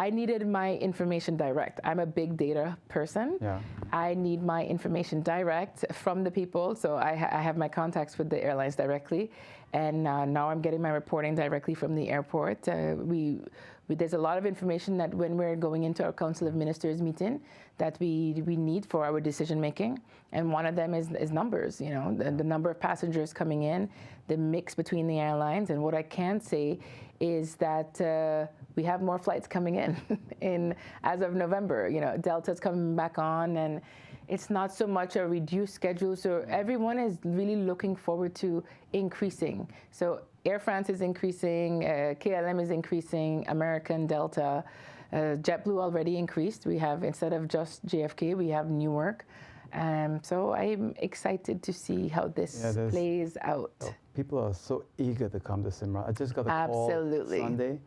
I needed my information direct. I'm a big data person. Yeah. I need my information direct from the people. So I have my contacts with the airlines directly. And now I'm getting my reporting directly from the airport. There's a lot of information that when we're going into our Council of Ministers meeting that we need for our decision making. And one of them is numbers, you know, the number of passengers coming in, the mix between the airlines. And what I can say is that we have more flights coming in as of November. You know, Delta's coming back on, and it's not so much a reduced schedule. So everyone is really looking forward to increasing. So Air France is increasing, KLM is increasing, American, Delta, JetBlue already increased. We have, instead of just JFK, we have Newark. So I'm excited to see how this plays out. People are so eager to come to Simran. I just got a call Sunday.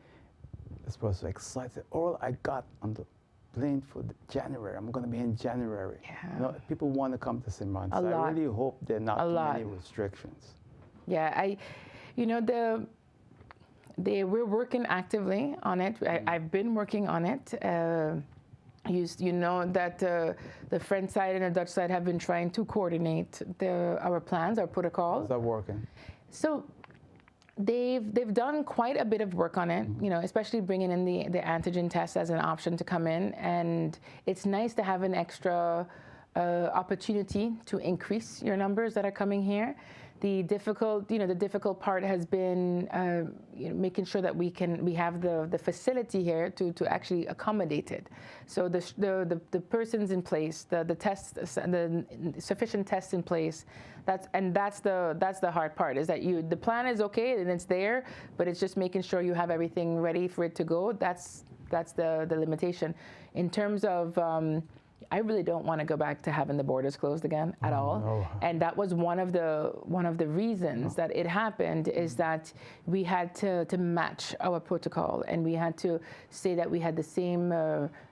This was so excited. All I got on the plane for January. I'm going to be in January. Yeah. You know, people want to come to Simran. So I really hope there are not too many restrictions. Yeah, we're working actively on it. I've been working on it. You know that the French side and the Dutch side have been trying to coordinate our plans, our protocols. How's that working? So they've done quite a bit of work on it, you know, especially bringing in the antigen test as an option to come in. And it's nice to have an extra opportunity to increase your numbers that are coming here. The difficult part has been making sure that we have the facility here to actually accommodate it. So the persons in place, the tests, the sufficient tests in place. That's the hard part, is that the plan is okay and it's there, but it's just making sure you have everything ready for it to go. That's the limitation. In terms of I really don't want to go back to having the borders closed again at all. No. And that was one of the reasons that it happened, is that we had to match our protocol, and we had to say that we had the same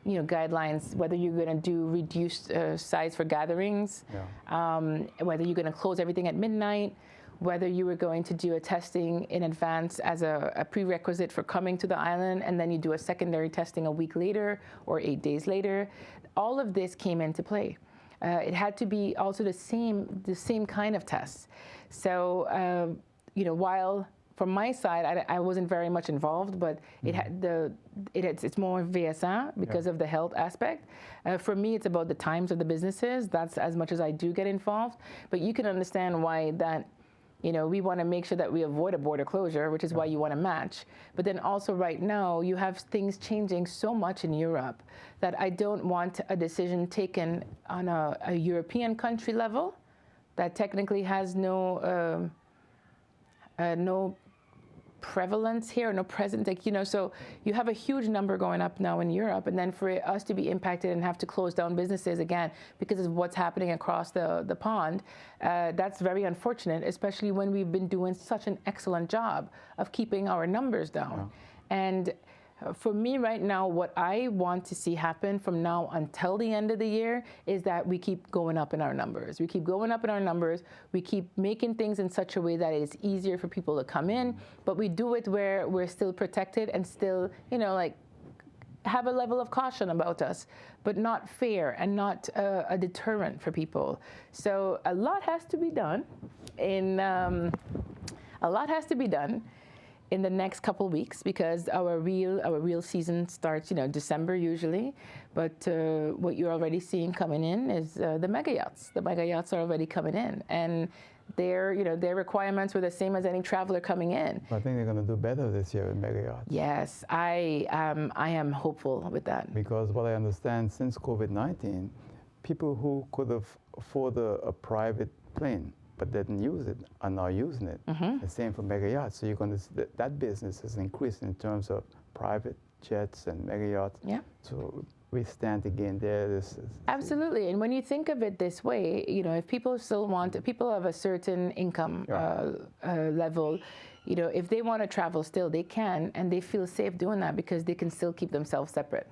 guidelines, whether you're going to do reduced size for gatherings, whether you're going to close everything at midnight, whether you were going to do a testing in advance as a prerequisite for coming to the island, and then you do a secondary testing a week later or 8 days later. All of this came into play. It had to be also the same kind of tests. So, while from my side, I wasn't very much involved, but it's more VSA because of the health aspect. For me, it's about the times of the businesses. That's as much as I do get involved. But you can understand why that. We want to make sure that we avoid a border closure, which is why you want to match. But then also right now, you have things changing so much in Europe that I don't want a decision taken on a European country level that technically has no prevalence here, no presence. So you have a huge number going up now in Europe, and then for us to be impacted and have to close down businesses again because of what's happening across the pond, that's very unfortunate, especially when we've been doing such an excellent job of keeping our numbers down. And for me right now, what I want to see happen from now until the end of the year is that we keep going up in our numbers. We keep going up in our numbers. We keep making things in such a way that it's easier for people to come in, but we do it where we're still protected and still, have a level of caution about us, but not fear and not a deterrent for people. So a lot has to be done in the next couple weeks, because our real season starts, December usually. But what you're already seeing coming in is the mega yachts. The mega yachts are already coming in, and their requirements were the same as any traveler coming in. I think they're going to do better this year with mega yachts. Yes, I am hopeful with that. Because what I understand, since COVID-19, people who could have afforded a private plane but didn't use it are now using it. The same for mega yachts. So you're going to see that business has increased in terms of private jets and mega yachts. Yeah. So we stand again there. Absolutely. And when you think of it this way, if people people have a certain income level, if they want to travel still, they can, and they feel safe doing that because they can still keep themselves separate.